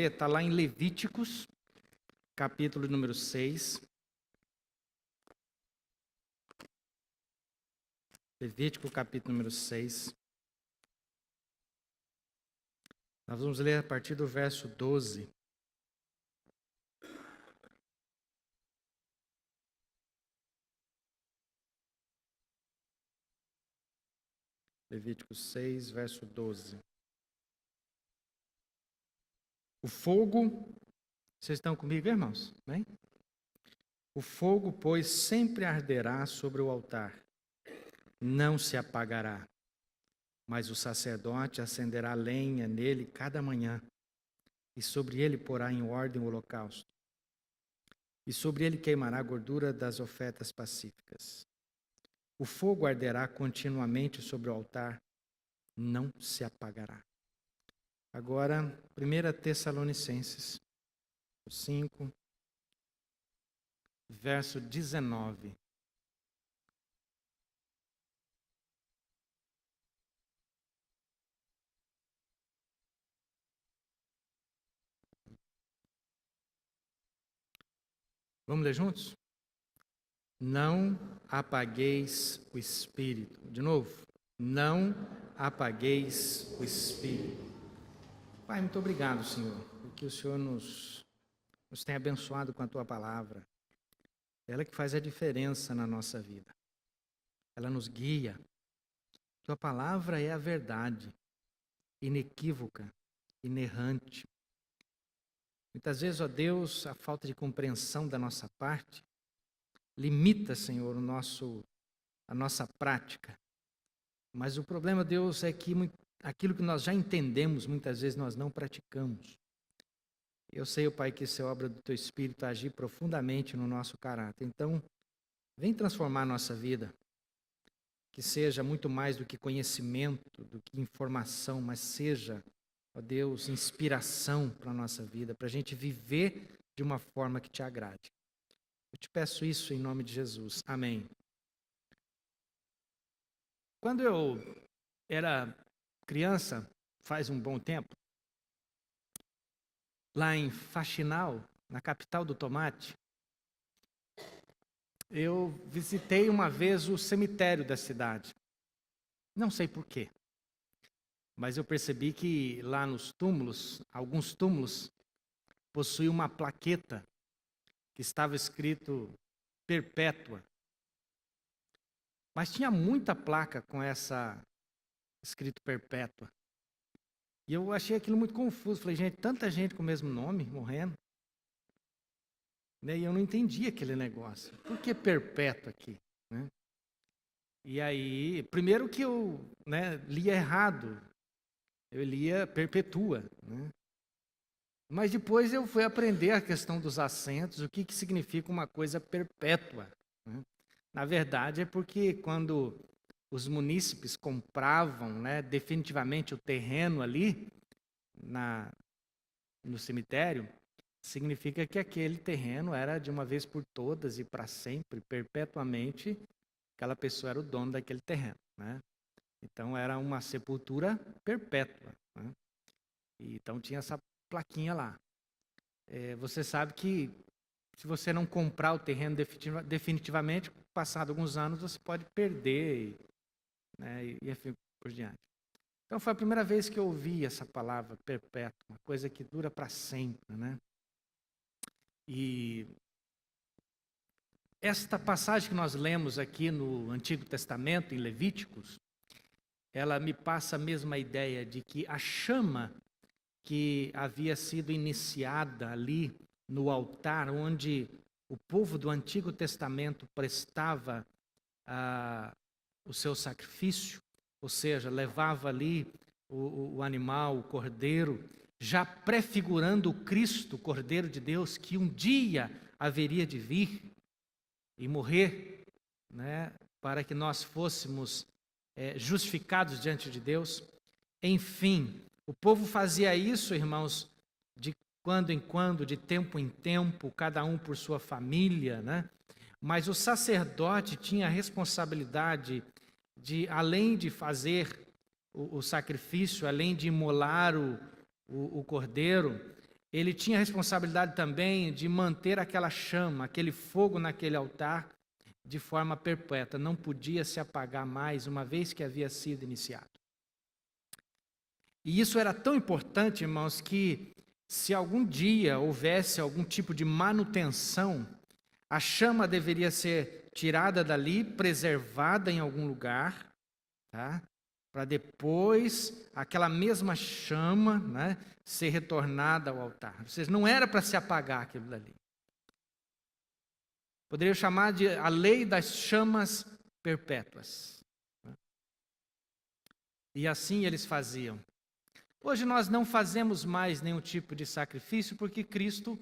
ler está lá em Levíticos, capítulo número 6. Levítico, capítulo número 6. Nós vamos ler a partir do verso 12. Levítico 6, verso 12. O fogo, vocês estão comigo, irmãos? Bem? O fogo, pois, sempre arderá sobre o altar, não se apagará, mas o sacerdote acenderá lenha nele cada manhã, e sobre ele porá em ordem o holocausto, e sobre ele queimará a gordura das ofertas pacíficas. O fogo arderá continuamente sobre o altar, não se apagará. Agora, 1 Tessalonicenses 5, verso 19. Vamos ler juntos? Não apagueis o Espírito. De novo. Não apagueis o Espírito. Pai, muito obrigado, Senhor, porque o Senhor nos tem abençoado com a Tua palavra. Ela que faz a diferença na nossa vida. Ela nos guia. Tua palavra é a verdade, inequívoca, inerrante. Muitas vezes, ó Deus, a falta de compreensão da nossa parte limita, Senhor, a nossa prática. Mas o problema, Deus, é que aquilo que nós já entendemos, muitas vezes nós não praticamos. Eu sei, Pai, que isso é obra do Teu Espírito agir profundamente no nosso caráter. Então, vem transformar a nossa vida. Que seja muito mais do que conhecimento, do que informação, mas seja, ó Deus, inspiração para a nossa vida, para a gente viver de uma forma que Te agrade. Eu te peço isso em nome de Jesus. Amém. Quando eu era criança, faz um bom tempo, lá em Faxinal, na capital do tomate, eu visitei uma vez o cemitério da cidade. Não sei porquê, mas eu percebi que lá nos túmulos, alguns túmulos, possuíam uma plaqueta que estava escrito Perpétua. Mas tinha muita placa com essa escrito Perpétua. E eu achei aquilo muito confuso. Falei, gente, tanta gente com o mesmo nome morrendo. E eu não entendi aquele negócio. Por que Perpétua aqui? E aí, primeiro que eu lia errado. Eu lia Perpetua. Mas depois eu fui aprender a questão dos acentos, o que significa uma coisa perpétua. Na verdade, é porque quando os munícipes compravam definitivamente o terreno ali no cemitério, significa que aquele terreno era de uma vez por todas e para sempre, perpetuamente, aquela pessoa era o dono daquele terreno. Então era uma sepultura perpétua. E, então tinha essa plaquinha lá. Você sabe que se você não comprar o terreno definitivamente, passado alguns anos, você pode perder e assim por diante. Então foi a primeira vez que eu ouvi essa palavra perpétua, uma coisa que dura para sempre. E esta passagem que nós lemos aqui no Antigo Testamento, em Levíticos, ela me passa a mesma ideia de que a chama que havia sido iniciada ali no altar, onde o povo do Antigo Testamento prestava o seu sacrifício, ou seja, levava ali o animal, o cordeiro, já prefigurando o Cristo, o Cordeiro de Deus, que um dia haveria de vir e morrer, para que nós fôssemos justificados diante de Deus. Enfim, o povo fazia isso, irmãos, de quando em quando, de tempo em tempo, cada um por sua família, Mas o sacerdote tinha a responsabilidade de, além de fazer o sacrifício, além de imolar o cordeiro, ele tinha a responsabilidade também de manter aquela chama, aquele fogo naquele altar de forma perpétua. Não podia se apagar mais, uma vez que havia sido iniciado. E isso era tão importante, irmãos, que se algum dia houvesse algum tipo de manutenção, a chama deveria ser tirada dali, preservada em algum lugar, tá? Para depois aquela mesma chama, né, ser retornada ao altar. Ou seja, não era para se apagar aquilo dali. Poderia chamar de a lei das chamas perpétuas. E assim eles faziam. Hoje nós não fazemos mais nenhum tipo de sacrifício porque Cristo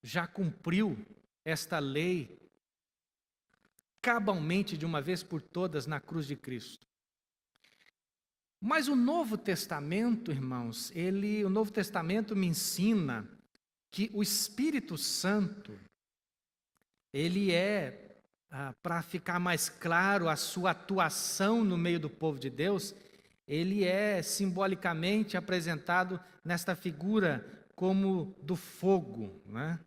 já cumpriu esta lei cabalmente de uma vez por todas na cruz de Cristo. Mas o Novo Testamento, irmãos, o Novo Testamento me ensina que o Espírito Santo, ele para ficar mais claro a sua atuação no meio do povo de Deus, ele é simbolicamente apresentado nesta figura como do fogo, né?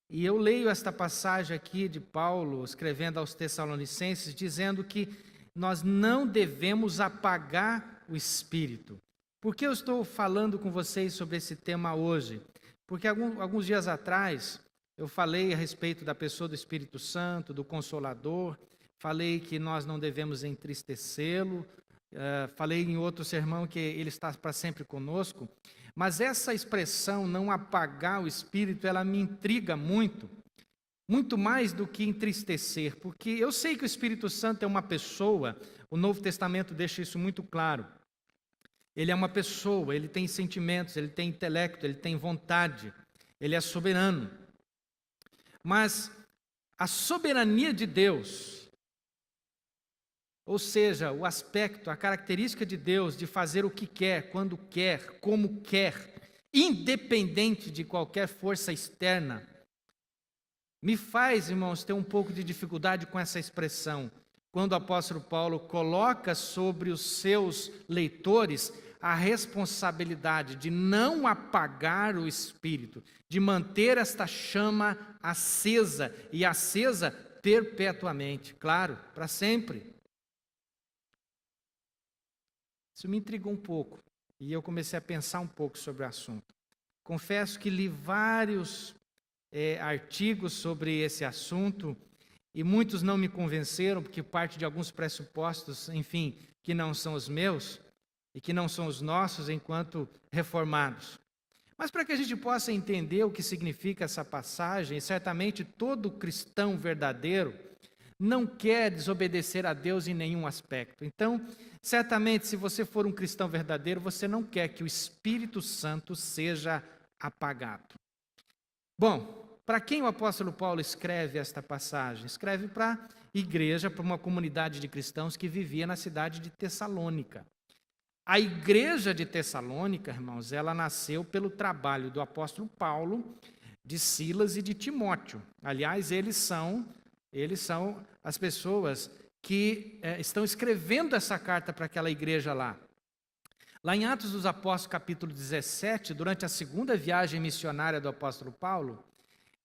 E eu leio esta passagem aqui de Paulo, escrevendo aos Tessalonicenses, dizendo que nós não devemos apagar o Espírito. Por que eu estou falando com vocês sobre esse tema hoje? Porque alguns dias atrás eu falei a respeito da pessoa do Espírito Santo, do Consolador, falei que nós não devemos entristecê-lo, falei em outro sermão que ele está para sempre conosco, mas essa expressão, não apagar o Espírito, ela me intriga muito, muito mais do que entristecer, porque eu sei que o Espírito Santo é uma pessoa, o Novo Testamento deixa isso muito claro. Ele é uma pessoa, ele tem sentimentos, ele tem intelecto, ele tem vontade, ele é soberano. Mas a soberania de Deus, ou seja, o aspecto, a característica de Deus de fazer o que quer, quando quer, como quer, independente de qualquer força externa, me faz, irmãos, ter um pouco de dificuldade com essa expressão, quando o apóstolo Paulo coloca sobre os seus leitores a responsabilidade de não apagar o Espírito, de manter esta chama acesa, e acesa perpetuamente, claro, para sempre. Isso me intrigou um pouco, e eu comecei a pensar um pouco sobre o assunto. Confesso que li vários artigos sobre esse assunto, e muitos não me convenceram, porque parte de alguns pressupostos, enfim, que não são os meus, e que não são os nossos enquanto reformados. Mas para que a gente possa entender o que significa essa passagem, e certamente todo cristão verdadeiro não quer desobedecer a Deus em nenhum aspecto. Então, certamente, se você for um cristão verdadeiro, você não quer que o Espírito Santo seja apagado. Bom, para quem o apóstolo Paulo escreve esta passagem? Escreve para a igreja, para uma comunidade de cristãos que vivia na cidade de Tessalônica. A igreja de Tessalônica, irmãos, ela nasceu pelo trabalho do apóstolo Paulo, de Silas e de Timóteo. Aliás, eles são as pessoas que estão escrevendo essa carta para aquela igreja lá. Lá em Atos dos Apóstolos, capítulo 17, durante a segunda viagem missionária do apóstolo Paulo,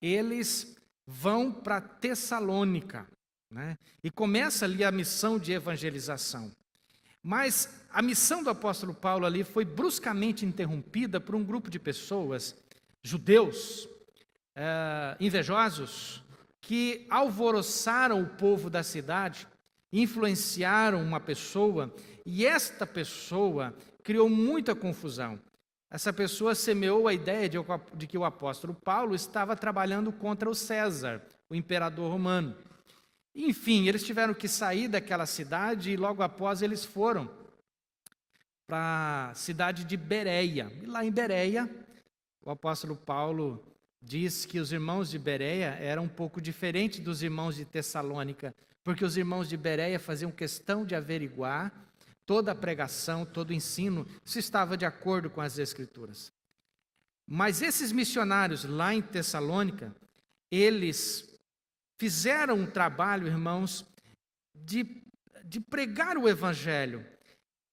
eles vão para Tessalônica, né? E começa ali a missão de evangelização. Mas a missão do apóstolo Paulo ali foi bruscamente interrompida por um grupo de pessoas, judeus, invejosos, que alvoroçaram o povo da cidade, influenciaram uma pessoa, e esta pessoa criou muita confusão. Essa pessoa semeou a ideia de que o apóstolo Paulo estava trabalhando contra o César, o imperador romano. Enfim, eles tiveram que sair daquela cidade e logo após eles foram para a cidade de Bereia. E lá em Bereia, o apóstolo Paulo diz que os irmãos de Bereia eram um pouco diferentes dos irmãos de Tessalônica, porque os irmãos de Bereia faziam questão de averiguar toda a pregação, todo o ensino, se estava de acordo com as Escrituras. Mas esses missionários lá em Tessalônica, eles fizeram um trabalho, irmãos, de pregar o Evangelho.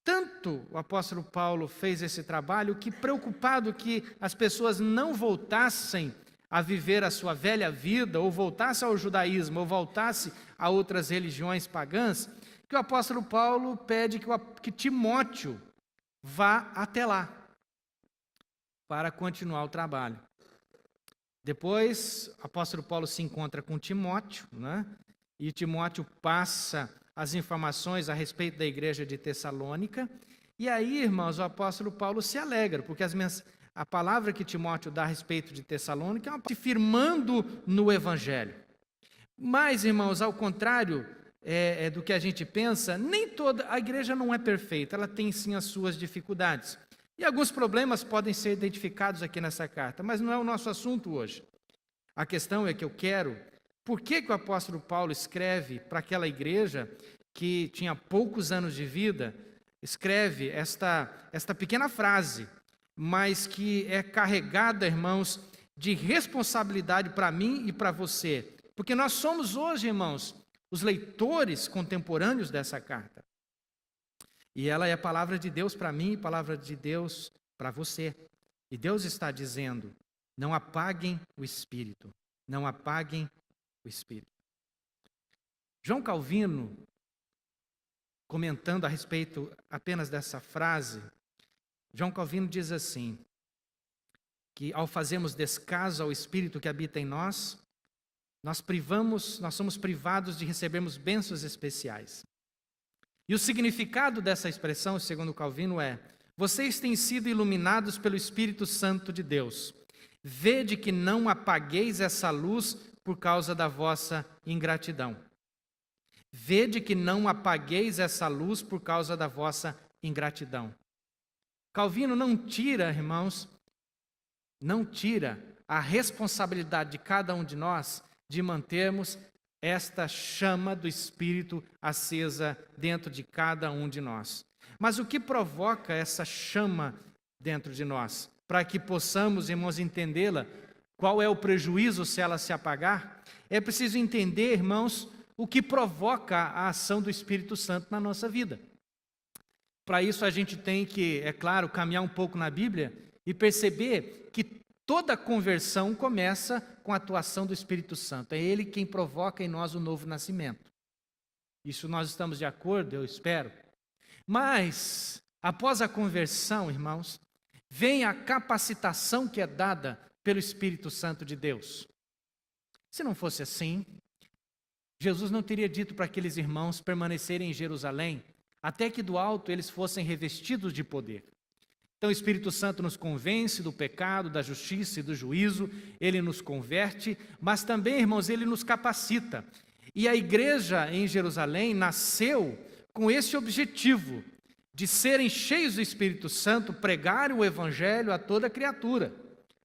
Tanto o apóstolo Paulo fez esse trabalho que, preocupado que as pessoas não voltassem a viver a sua velha vida, ou voltassem ao judaísmo, ou voltassem a outras religiões pagãs, que o apóstolo Paulo pede que Timóteo vá até lá para continuar o trabalho. Depois, o apóstolo Paulo se encontra com Timóteo, né? E Timóteo passa as informações a respeito da igreja de Tessalônica. E aí, irmãos, o apóstolo Paulo se alegra, porque a palavra que Timóteo dá a respeito de Tessalônica é uma palavra firmando no evangelho. Mas, irmãos, ao contrário do que a gente pensa, nem toda a igreja não é perfeita, ela tem sim as suas dificuldades. E alguns problemas podem ser identificados aqui nessa carta, mas não é o nosso assunto hoje. A questão é que eu quero, por que o apóstolo Paulo escreve para aquela igreja que tinha poucos anos de vida, escreve esta pequena frase, mas que é carregada, irmãos, de responsabilidade para mim e para você. Porque nós somos hoje, irmãos, os leitores contemporâneos dessa carta. E ela é a palavra de Deus para mim e palavra de Deus para você. E Deus está dizendo, não apaguem o Espírito. Não apaguem o Espírito. João Calvino, comentando a respeito apenas dessa frase, João Calvino diz assim, que ao fazermos descaso ao Espírito que habita em nós somos privados de recebermos bênçãos especiais. E o significado dessa expressão, segundo Calvino, é: vocês têm sido iluminados pelo Espírito Santo de Deus. Vede que não apagueis essa luz por causa da vossa ingratidão. Vede que não apagueis essa luz por causa da vossa ingratidão. Calvino não tira, irmãos, não tira a responsabilidade de cada um de nós de mantermos esta chama do Espírito acesa dentro de cada um de nós. Mas o que provoca essa chama dentro de nós? Para que possamos, irmãos, entendê-la, qual é o prejuízo se ela se apagar? É preciso entender, irmãos, o que provoca a ação do Espírito Santo na nossa vida. Para isso a gente tem que, é claro, caminhar um pouco na Bíblia e perceber que toda conversão começa com a atuação do Espírito Santo. É Ele quem provoca em nós o novo nascimento. Isso nós estamos de acordo, eu espero. Mas, após a conversão, irmãos, vem a capacitação que é dada pelo Espírito Santo de Deus. Se não fosse assim, Jesus não teria dito para aqueles irmãos permanecerem em Jerusalém, até que do alto eles fossem revestidos de poder. Então o Espírito Santo nos convence do pecado, da justiça e do juízo, ele nos converte, mas também, irmãos, ele nos capacita. E a igreja em Jerusalém nasceu com esse objetivo, de serem cheios do Espírito Santo, pregarem o Evangelho a toda criatura.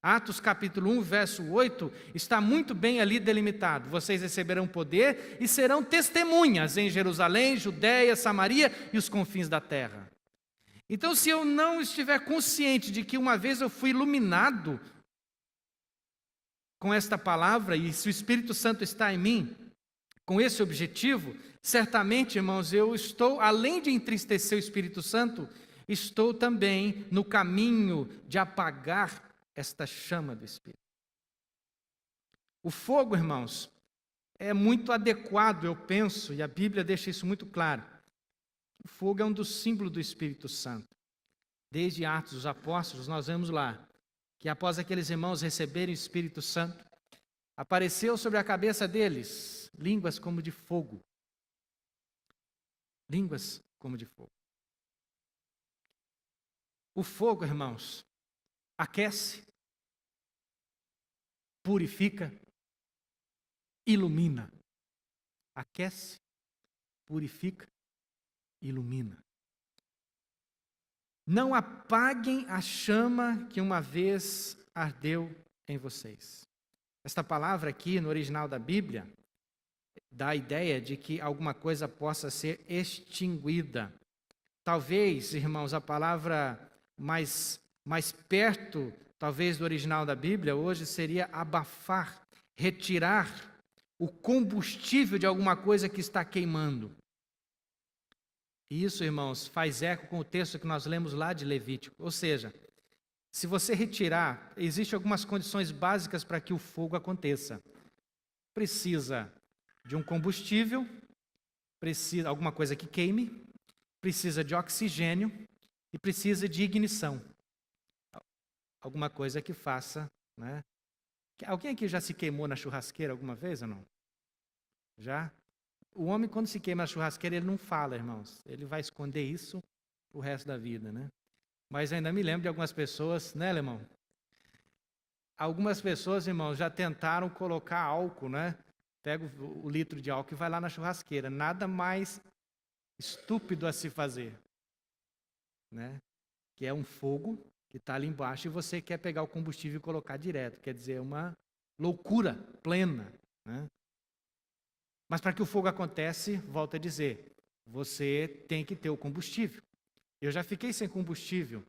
Atos capítulo 1, verso 8, está muito bem ali delimitado. Vocês receberão poder e serão testemunhas em Jerusalém, Judeia, Samaria e os confins da terra. Então, se eu não estiver consciente de que uma vez eu fui iluminado com esta palavra, e se o Espírito Santo está em mim, com esse objetivo, certamente, irmãos, eu estou, além de entristecer o Espírito Santo, estou também no caminho de apagar esta chama do Espírito. O fogo, irmãos, é muito adequado, eu penso, e a Bíblia deixa isso muito claro. O fogo é um dos símbolos do Espírito Santo. Desde Atos dos Apóstolos, nós vemos lá que após aqueles irmãos receberem o Espírito Santo, apareceu sobre a cabeça deles línguas como de fogo. Línguas como de fogo. O fogo, irmãos, aquece, purifica, ilumina. Aquece, purifica, ilumina. Não apaguem a chama que uma vez ardeu em vocês. Esta palavra aqui, no original da Bíblia, dá a ideia de que alguma coisa possa ser extinguida. Talvez, irmãos, a palavra mais perto, talvez, do original da Bíblia, hoje seria abafar, retirar o combustível de alguma coisa que está queimando. E isso, irmãos, faz eco com o texto que nós lemos lá de Levítico. Ou seja, se você retirar, existem algumas condições básicas para que o fogo aconteça. Precisa de um combustível, precisa alguma coisa que queime, precisa de oxigênio e precisa de ignição. Alguma coisa que faça, né? Alguém aqui já se queimou na churrasqueira alguma vez ou não? Já? O homem, quando se queima na churrasqueira, ele não fala, irmãos. Ele vai esconder isso o resto da vida, né? Mas ainda me lembro de algumas pessoas, né, Alemão? Algumas pessoas, irmãos, já tentaram colocar álcool, né? Pega o litro de álcool e vai lá na churrasqueira. Nada mais estúpido a se fazer, né? Que é um fogo que está ali embaixo e você quer pegar o combustível e colocar direto. Quer dizer, uma loucura plena, né? Mas para que o fogo acontece, volto a dizer, você tem que ter o combustível. Eu já fiquei sem combustível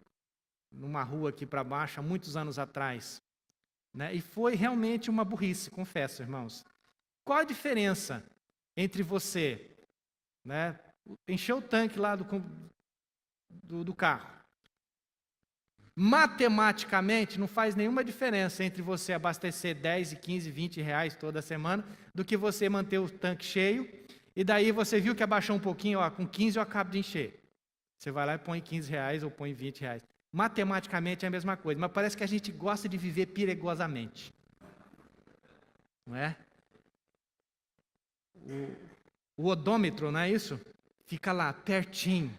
numa rua aqui para baixo há muitos anos atrás, né? E foi realmente uma burrice, confesso, irmãos. Qual a diferença entre você, né, encher o tanque lá do carro? Matematicamente, não faz nenhuma diferença entre você abastecer 10, 15, 20 reais toda semana do que você manter o tanque cheio e daí você viu que abaixou um pouquinho, ó, com 15 eu acabo de encher. Você vai lá e põe 15 reais ou põe 20 reais. Matematicamente é a mesma coisa, mas parece que a gente gosta de viver perigosamente. Não é? O odômetro, não é isso? Fica lá, pertinho,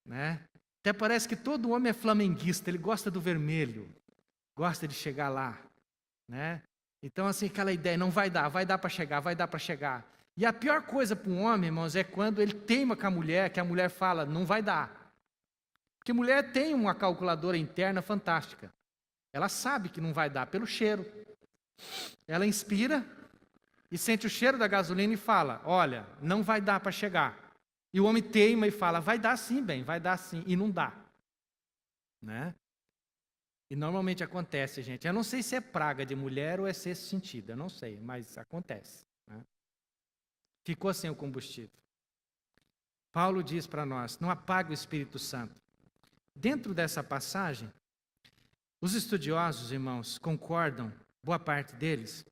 né? Até parece que todo homem é flamenguista, ele gosta do vermelho, gosta de chegar lá, né? Então, assim, aquela ideia, não vai dar para chegar, vai dar para chegar. E a pior coisa para um homem, irmãos, é quando ele teima com a mulher, que a mulher fala, não vai dar. Porque mulher tem uma calculadora interna fantástica. Ela sabe que não vai dar pelo cheiro. Ela inspira e sente o cheiro da gasolina e fala, olha, não vai dar para chegar. E o homem teima e fala, vai dar sim, bem, vai dar sim, e não dá. Né? E normalmente acontece, gente. Eu não sei se é praga de mulher ou é sexto sentido, eu não sei, mas acontece. Né? Ficou sem o combustível. Paulo diz para nós, não apague o Espírito Santo. Dentro dessa passagem, os estudiosos, irmãos, concordam, boa parte deles,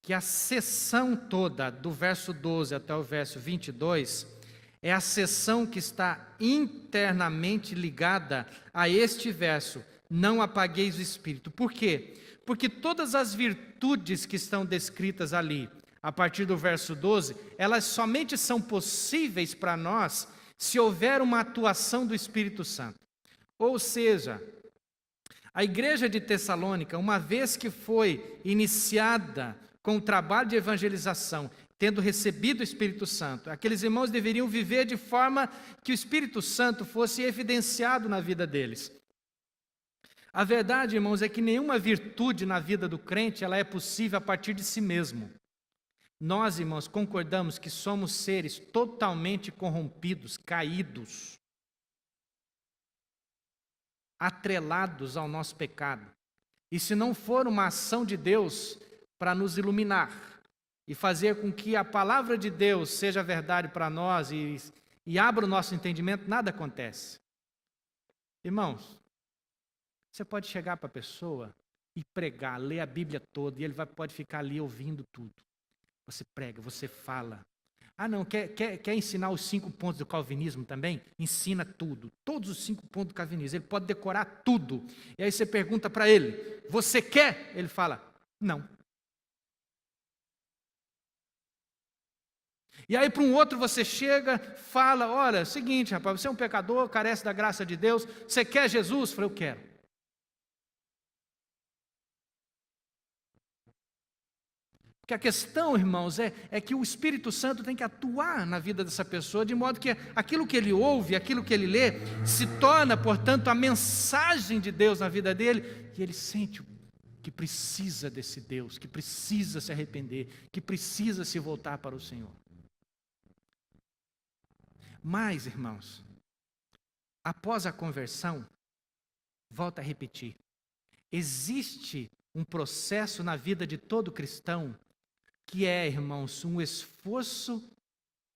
que a seção toda, do verso 12 até o verso 22, é a seção que está internamente ligada a este verso, não apagueis o Espírito. Por quê? Porque todas as virtudes que estão descritas ali, a partir do verso 12, elas somente são possíveis para nós se houver uma atuação do Espírito Santo. Ou seja, a igreja de Tessalônica, uma vez que foi iniciada com o trabalho de evangelização, tendo recebido o Espírito Santo, aqueles irmãos deveriam viver de forma que o Espírito Santo fosse evidenciado na vida deles. A verdade, irmãos, é que nenhuma virtude na vida do crente ela é possível a partir de si mesmo. Nós, irmãos, concordamos que somos seres totalmente corrompidos, caídos, atrelados ao nosso pecado. E se não for uma ação de Deus para nos iluminar e fazer com que a palavra de Deus seja verdade para nós e abra o nosso entendimento, nada acontece. Irmãos, você pode chegar para a pessoa e pregar, ler a Bíblia toda, e ele pode ficar ali ouvindo tudo. Você prega, você fala. Ah, não, quer ensinar os 5 pontos do calvinismo também? Ensina tudo, todos os 5 pontos do calvinismo. Ele pode decorar tudo. E aí você pergunta para ele, você quer? Ele fala, não. E aí para um outro você chega, fala, olha, é o seguinte, rapaz, você é um pecador, carece da graça de Deus, você quer Jesus? Eu falei, eu quero. Porque a questão, irmãos, é que o Espírito Santo tem que atuar na vida dessa pessoa, de modo que aquilo que ele ouve, aquilo que ele lê, se torna, portanto, a mensagem de Deus na vida dele, e ele sente que precisa desse Deus, que precisa se arrepender, que precisa se voltar para o Senhor. Mas, irmãos, após a conversão, volto a repetir, existe um processo na vida de todo cristão que é, irmãos, um esforço,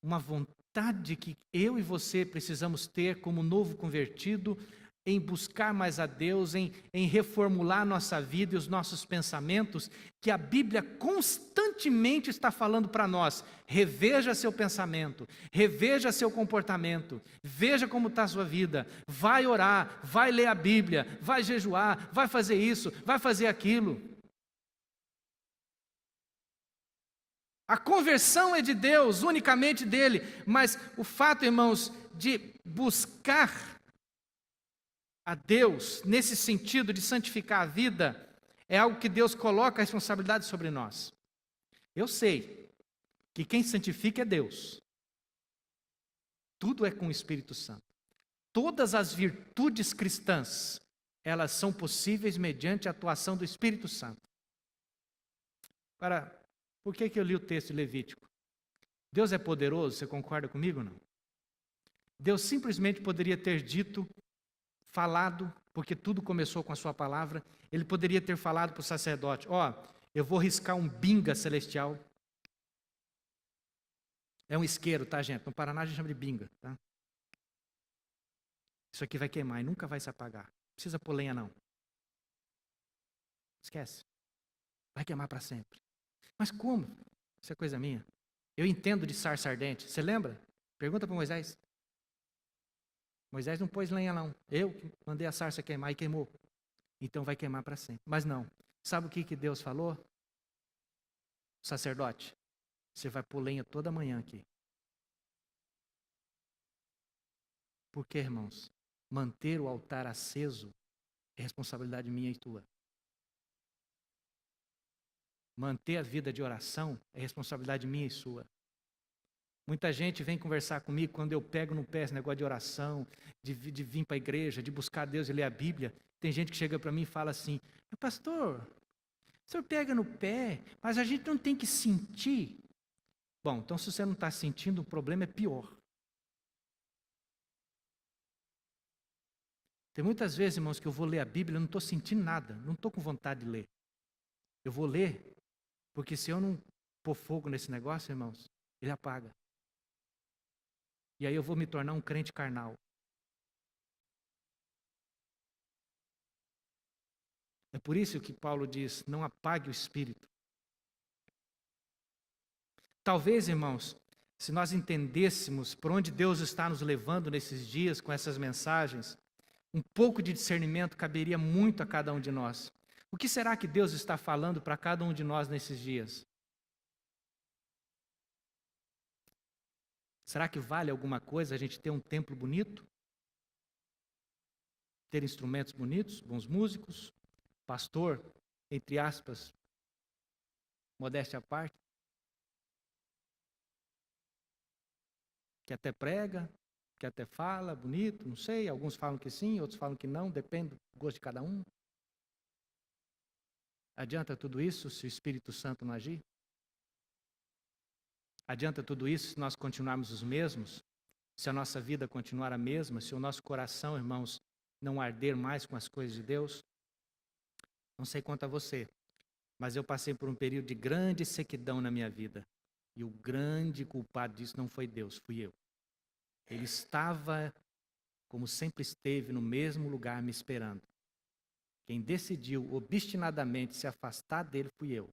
uma vontade vontade que eu e você precisamos ter como novo convertido em buscar mais a Deus, em reformular nossa vida e os nossos pensamentos, que a Bíblia constantemente está falando para nós. Reveja seu pensamento, reveja seu comportamento, veja como está a sua vida, vai orar, vai ler a Bíblia, vai jejuar, vai fazer isso, vai fazer aquilo. A conversão é de Deus, unicamente dele, mas o fato, irmãos, de buscar a Deus, nesse sentido de santificar a vida, é algo que Deus coloca a responsabilidade sobre nós. Eu sei que quem santifica é Deus. Tudo é com o Espírito Santo. Todas as virtudes cristãs, elas são possíveis mediante a atuação do Espírito Santo. Agora, por que eu li o texto de Levítico? Deus é poderoso, você concorda comigo ou não? Deus simplesmente poderia ter dito, falado, porque tudo começou com a sua palavra, ele poderia ter falado para o sacerdote, eu vou riscar um binga celestial. É um isqueiro, tá, gente? No Paraná a gente chama de binga, tá? Isso aqui vai queimar e nunca vai se apagar. Não precisa pôr lenha, não. Esquece. Vai queimar para sempre. Mas como? Isso é coisa minha. Eu entendo de sarça ardente. Você lembra? Pergunta para Moisés. Moisés não pôs lenha, não. Eu que mandei a sarça queimar e queimou. Então vai queimar para sempre. Mas não. Sabe o que Deus falou? O sacerdote, você vai pôr lenha toda manhã aqui. Por quê, irmãos? Manter o altar aceso é responsabilidade minha e tua. Manter a vida de oração é responsabilidade minha e sua. Muita gente vem conversar comigo quando eu pego no pé esse negócio de oração, de vir para a igreja, de buscar Deus e ler a Bíblia. Tem gente que chega para mim e fala assim, pastor, o senhor pega no pé, mas a gente não tem que sentir. Bom, então se você não está sentindo, o problema é pior. Tem muitas vezes, irmãos, que eu vou ler a Bíblia e não estou sentindo nada, não estou com vontade de ler. Eu vou ler, porque se eu não pôr fogo nesse negócio, irmãos, ele apaga. E aí eu vou me tornar um crente carnal. É por isso que Paulo diz, não apague o espírito. Talvez, irmãos, se nós entendêssemos por onde Deus está nos levando nesses dias com essas mensagens, um pouco de discernimento caberia muito a cada um de nós. O que será que Deus está falando para cada um de nós nesses dias? Será que vale alguma coisa a gente ter um templo bonito? Ter instrumentos bonitos, bons músicos? Pastor, entre aspas, modéstia à parte? Que até prega, que até fala, bonito, não sei. Alguns falam que sim, outros falam que não, depende do gosto de cada um. Adianta tudo isso se o Espírito Santo não agir? Adianta tudo isso se nós continuarmos os mesmos? Se a nossa vida continuar a mesma? Se o nosso coração, irmãos, não arder mais com as coisas de Deus? Não sei quanto a você, mas eu passei por um período de grande sequidão na minha vida. E o grande culpado disso não foi Deus, fui eu. Ele estava, como sempre esteve, no mesmo lugar me esperando. Quem decidiu obstinadamente se afastar dele fui eu.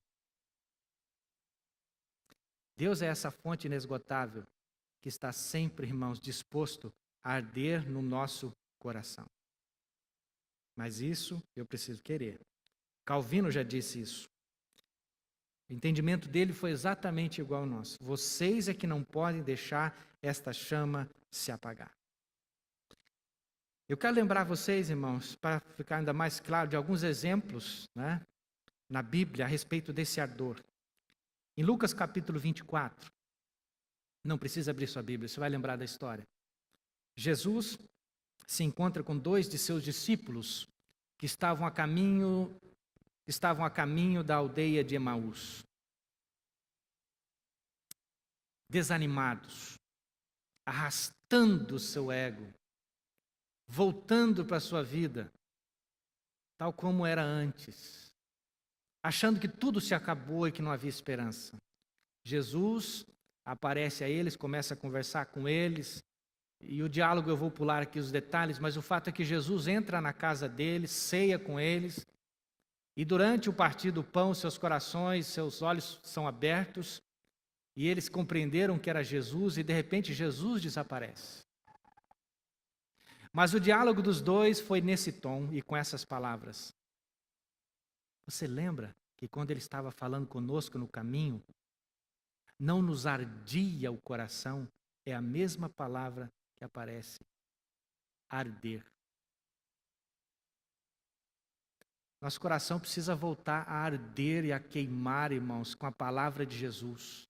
Deus é essa fonte inesgotável que está sempre, irmãos, disposto a arder no nosso coração. Mas isso eu preciso querer. Calvino já disse isso. O entendimento dele foi exatamente igual ao nosso. Vocês é que não podem deixar esta chama se apagar. Eu quero lembrar vocês, irmãos, para ficar ainda mais claro, de alguns exemplos, na Bíblia a respeito desse ardor. Em Lucas capítulo 24, não precisa abrir sua Bíblia, você vai lembrar da história. Jesus se encontra com 2 de seus discípulos que estavam a caminho da aldeia de Emaús. Desanimados, arrastando o seu ego, voltando para a sua vida, tal como era antes, achando que tudo se acabou e que não havia esperança. Jesus aparece a eles, começa a conversar com eles. E o diálogo eu vou pular aqui os detalhes, mas o fato é que Jesus entra na casa deles, ceia com eles. E durante o partir do pão, seus corações, seus olhos são abertos. E eles compreenderam que era Jesus e de repente Jesus desaparece. Mas o diálogo dos dois foi nesse tom e com essas palavras. Você lembra que quando ele estava falando conosco no caminho, não nos ardia o coração? É a mesma palavra que aparece, arder. Nosso coração precisa voltar a arder e a queimar, irmãos, com a palavra de Jesus.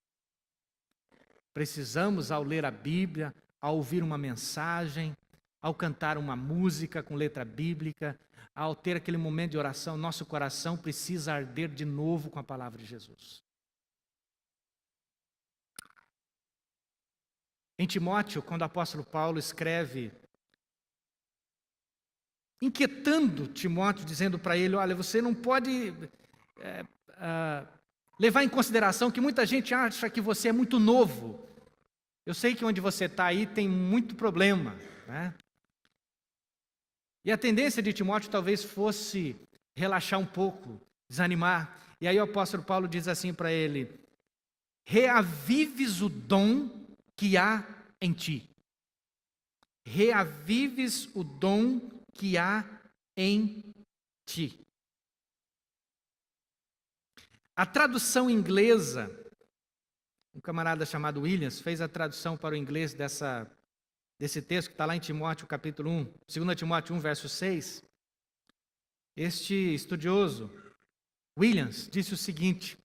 Precisamos, ao ler a Bíblia, ao ouvir uma mensagem, ao cantar uma música com letra bíblica, ao ter aquele momento de oração, nosso coração precisa arder de novo com a palavra de Jesus. Em Timóteo, quando o apóstolo Paulo escreve, inquietando Timóteo, dizendo para ele, olha, você não pode levar em consideração que muita gente acha que você é muito novo. Eu sei que onde você está aí tem muito problema, né? E a tendência de Timóteo talvez fosse relaxar um pouco, desanimar. E aí o apóstolo Paulo diz assim para ele, reavives o dom que há em ti. Reavives o dom que há em ti. A tradução inglesa, um camarada chamado Williams fez a tradução para o inglês desse texto que está lá em Timóteo capítulo 1, 2 Timóteo 1, verso 6. Este estudioso, Williams, disse o seguinte,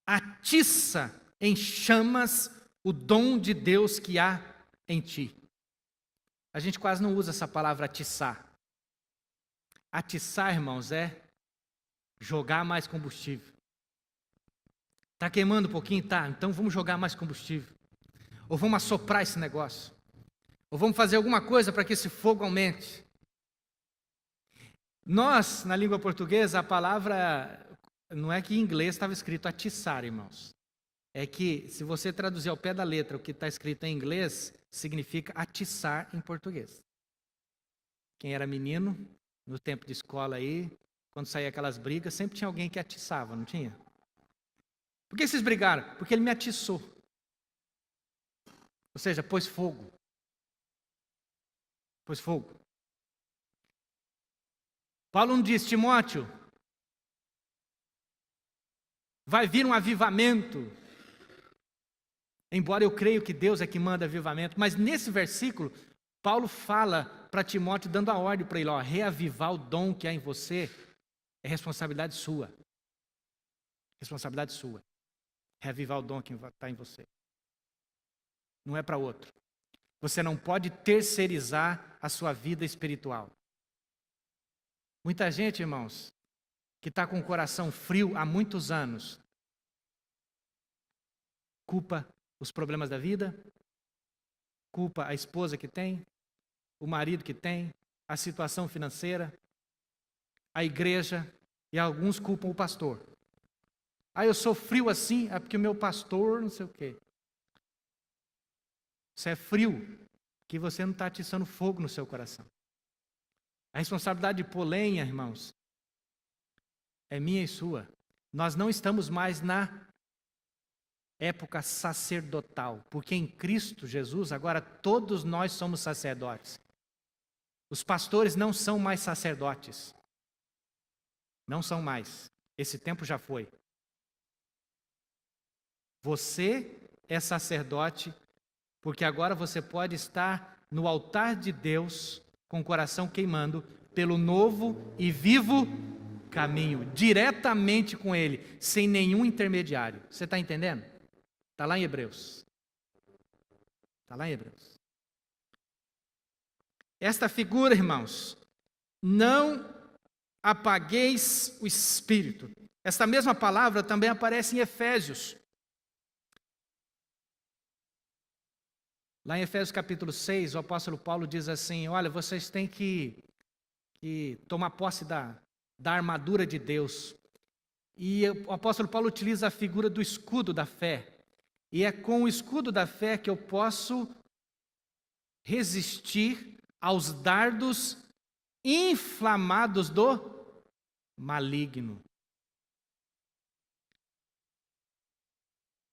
atiça em chamas o dom de Deus que há em ti. A gente quase não usa essa palavra atiçar. Atiçar, irmãos, é jogar mais combustível. Está queimando um pouquinho? Tá, então vamos jogar mais combustível. Ou vamos assoprar esse negócio. Ou vamos fazer alguma coisa para que esse fogo aumente. Nós, na língua portuguesa, a palavra, não é que em inglês estava escrito atiçar, irmãos. É que, se você traduzir ao pé da letra o que está escrito em inglês, significa atiçar em português. Quem era menino, no tempo de escola aí, quando saía aquelas brigas, sempre tinha alguém que atiçava, não tinha? Por que vocês brigaram? Porque ele me atiçou. Ou seja, pôs fogo. Pôs fogo. Paulo não diz, Timóteo, vai vir um avivamento. Embora eu creio que Deus é que manda avivamento, mas nesse versículo, Paulo fala para Timóteo, dando a ordem para ele, ó, reavivar o dom que há em você é responsabilidade sua. Responsabilidade sua. Reavivar o dom que está em você. Não é para outro. Você não pode terceirizar a sua vida espiritual. Muita gente, irmãos, que está com o coração frio há muitos anos, culpa os problemas da vida, culpa a esposa que tem, o marido que tem, a situação financeira, a igreja, e alguns culpam o pastor. Ah, eu sou frio assim, é porque o meu pastor não sei o quê. Você é frio, que você não está atiçando fogo no seu coração. A responsabilidade de pôr lenha, irmãos, é minha e sua. Nós não estamos mais na época sacerdotal, porque em Cristo Jesus, agora todos nós somos sacerdotes. Os pastores não são mais sacerdotes. Não são mais. Esse tempo já foi. Você é sacerdote, porque agora você pode estar no altar de Deus, com o coração queimando, pelo novo e vivo caminho, diretamente com Ele, sem nenhum intermediário. Você está entendendo? Está lá em Hebreus. Está lá em Hebreus. Esta figura, irmãos, não apagueis o Espírito. Esta mesma palavra também aparece em Efésios. Lá em Efésios capítulo 6, o apóstolo Paulo diz assim, olha, vocês têm que tomar posse da armadura de Deus. E o apóstolo Paulo utiliza a figura do escudo da fé. E é com o escudo da fé que eu posso resistir aos dardos inflamados do maligno.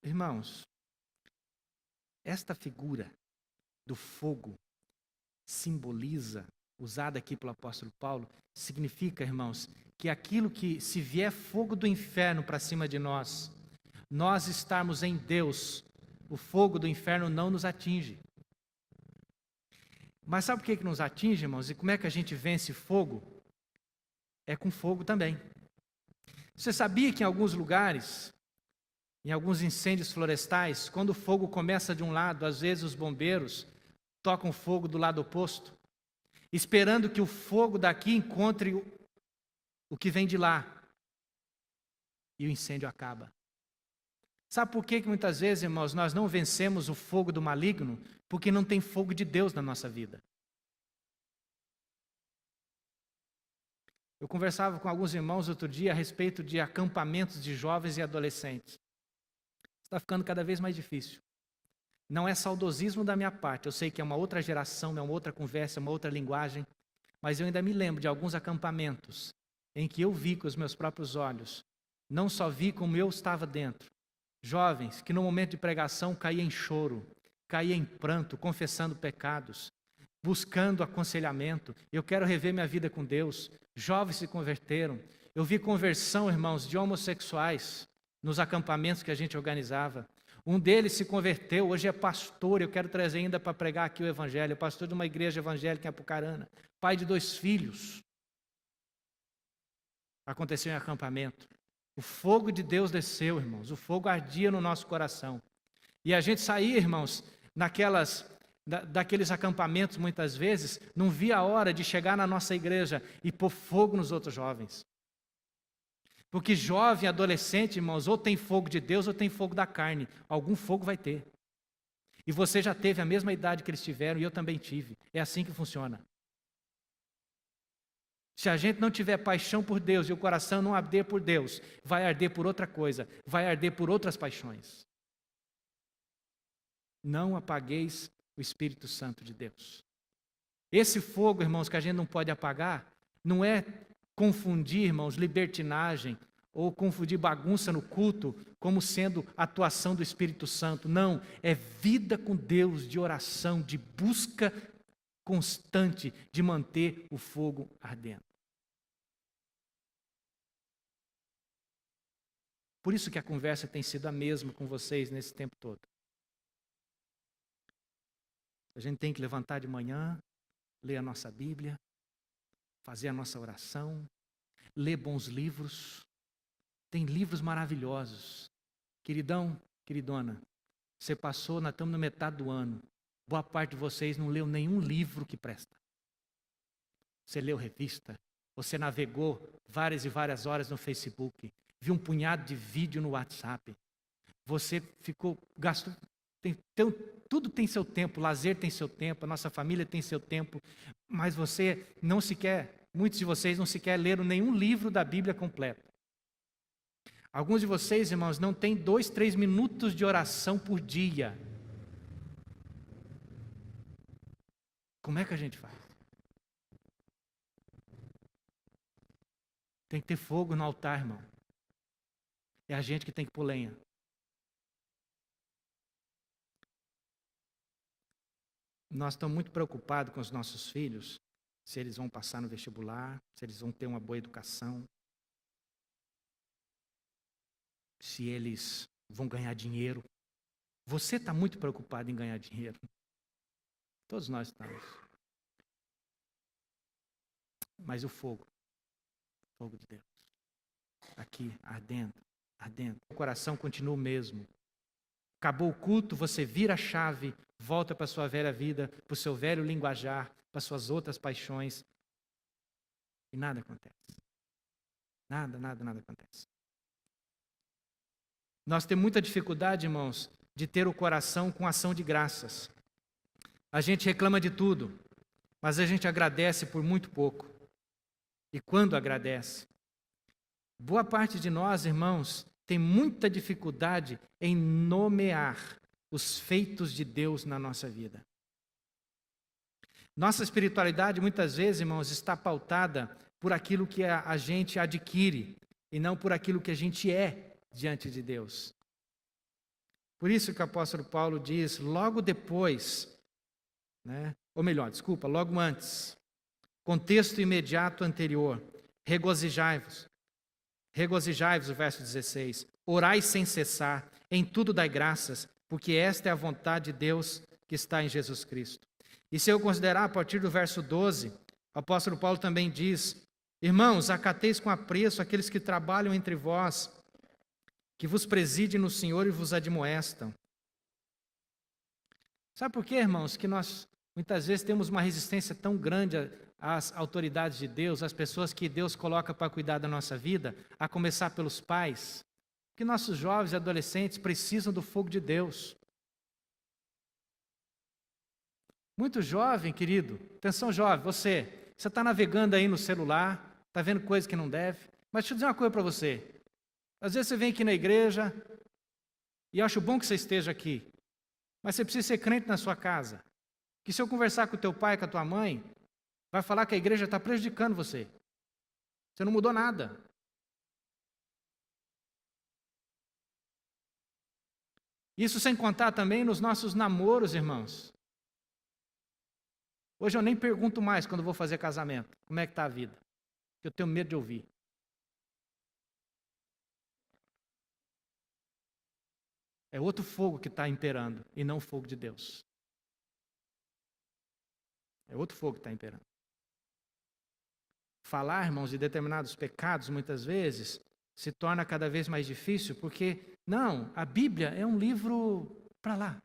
Irmãos, esta figura do fogo simboliza, usada aqui pelo apóstolo Paulo, significa, irmãos, que aquilo que, se vier fogo do inferno para cima de nós, nós estarmos em Deus, o fogo do inferno não nos atinge. Mas sabe por que nos atinge, irmãos? E como é que a gente vence fogo? É com fogo também. Você sabia que em alguns lugares, em alguns incêndios florestais, quando o fogo começa de um lado, às vezes os bombeiros tocam fogo do lado oposto, esperando que o fogo daqui encontre o que vem de lá. E o incêndio acaba. Sabe por que muitas vezes, irmãos, nós não vencemos o fogo do maligno? Porque não tem fogo de Deus na nossa vida. Eu conversava com alguns irmãos outro dia a respeito de acampamentos de jovens e adolescentes. Está ficando cada vez mais difícil. Não é saudosismo da minha parte, eu sei que é uma outra geração, é uma outra conversa, é uma outra linguagem, mas eu ainda me lembro de alguns acampamentos em que eu vi com os meus próprios olhos, não só vi como eu estava dentro, jovens que no momento de pregação caíam em choro, caíam em pranto, confessando pecados, buscando aconselhamento. Eu quero rever minha vida com Deus. Jovens se converteram. Eu vi conversão, irmãos, de homossexuais nos acampamentos que a gente organizava. Um deles se converteu, hoje é pastor, eu quero trazer ainda para pregar aqui o evangelho, pastor de uma igreja evangélica em Apucarana, pai de 2 filhos. Aconteceu em acampamento. O fogo de Deus desceu, irmãos, o fogo ardia no nosso coração. E a gente saía, irmãos, daqueles acampamentos, muitas vezes, não via a hora de chegar na nossa igreja e pôr fogo nos outros jovens. Porque jovem, adolescente, irmãos, ou tem fogo de Deus ou tem fogo da carne. Algum fogo vai ter. E você já teve a mesma idade que eles tiveram e eu também tive. É assim que funciona. Se a gente não tiver paixão por Deus e o coração não arder por Deus, vai arder por outra coisa, vai arder por outras paixões. Não apagueis o Espírito Santo de Deus. Esse fogo, irmãos, que a gente não pode apagar, não é confundir, irmãos, libertinagem ou confundir bagunça no culto como sendo atuação do Espírito Santo. Não, é vida com Deus, de oração, de busca constante de manter o fogo ardendo. Por isso que a conversa tem sido a mesma com vocês nesse tempo todo. A gente tem que levantar de manhã, ler a nossa Bíblia, fazer a nossa oração, ler bons livros. Tem livros maravilhosos. Queridão, queridona, você passou, nós estamos na metade do ano. Boa parte de vocês não leu nenhum livro que presta. Você leu revista, você navegou várias e várias horas no Facebook, viu um punhado de vídeo no WhatsApp. Você gastou, tudo tem seu tempo, lazer tem seu tempo, a nossa família tem seu tempo, mas você não sequer, muitos de vocês não sequer leram nenhum livro da Bíblia completo. Alguns de vocês, irmãos, não têm 2, 3 minutos de oração por dia. Como é que a gente faz? Tem que ter fogo no altar, irmão. É a gente que tem que pôr lenha. Nós estamos muito preocupados com os nossos filhos, se eles vão passar no vestibular, se eles vão ter uma boa educação, se eles vão ganhar dinheiro. Você está muito preocupado em ganhar dinheiro. Todos nós estamos. Mas o fogo de Deus, aqui, ardendo. O coração continua o mesmo. Acabou o culto, você vira a chave, volta para a sua velha vida, para o seu velho linguajar, para as suas outras paixões. E nada acontece. Nada acontece. Nós temos muita dificuldade, irmãos, de ter o coração com ação de graças. A gente reclama de tudo, mas a gente agradece por muito pouco. E quando agradece? Boa parte de nós, irmãos, tem muita dificuldade em nomear os feitos de Deus na nossa vida. Nossa espiritualidade, muitas vezes, irmãos, está pautada por aquilo que a gente adquire e não por aquilo que a gente é diante de Deus. Por isso que o apóstolo Paulo diz, logo depois, logo antes, contexto imediato anterior, regozijai-vos, o verso 16, orai sem cessar, em tudo dai graças, porque esta é a vontade de Deus que está em Jesus Cristo. E se eu considerar a partir do verso 12, o apóstolo Paulo também diz, irmãos, acateis com apreço aqueles que trabalham entre vós, que vos presidem no Senhor e vos admoestam. Sabe por quê, irmãos, que nós muitas vezes temos uma resistência tão grande às autoridades de Deus, às pessoas que Deus coloca para cuidar da nossa vida, a começar pelos pais? Porque nossos jovens e adolescentes precisam do fogo de Deus. Muito jovem, querido, atenção jovem, você está navegando aí no celular, está vendo coisas que não deve, mas deixa eu dizer uma coisa para você. Às vezes você vem aqui na igreja e eu acho bom que você esteja aqui, mas você precisa ser crente na sua casa. Que se eu conversar com o teu pai, com a tua mãe, vai falar que a igreja está prejudicando você. Você não mudou nada. Isso sem contar também nos nossos namoros, irmãos. Hoje eu nem pergunto mais quando vou fazer casamento, como é que está a vida? Porque eu tenho medo de ouvir. É outro fogo que está imperando, e não o fogo de Deus. É outro fogo que está imperando. Falar, irmãos, de determinados pecados, muitas vezes, se torna cada vez mais difícil, porque, não, a Bíblia é um livro para lá.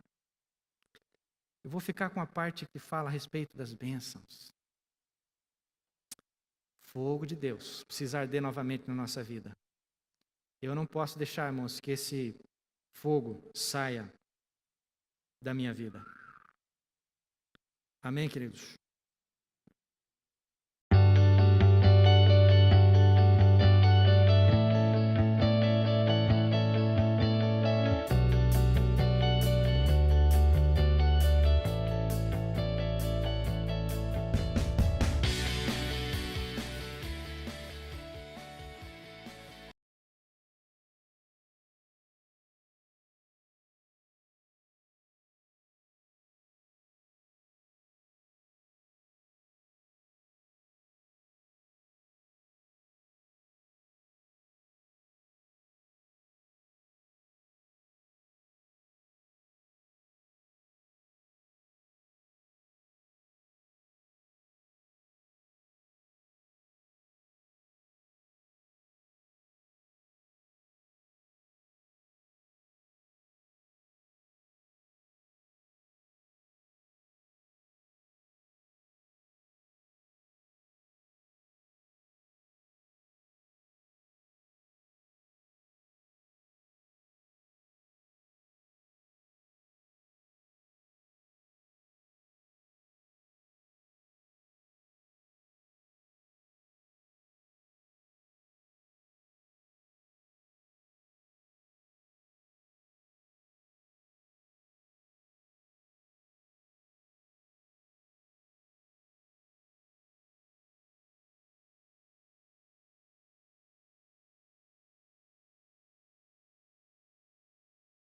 Eu vou ficar com a parte que fala a respeito das bênçãos. Fogo de Deus precisa arder novamente na nossa vida. Eu não posso deixar, irmãos, que esse fogo saia da minha vida. Amém, queridos?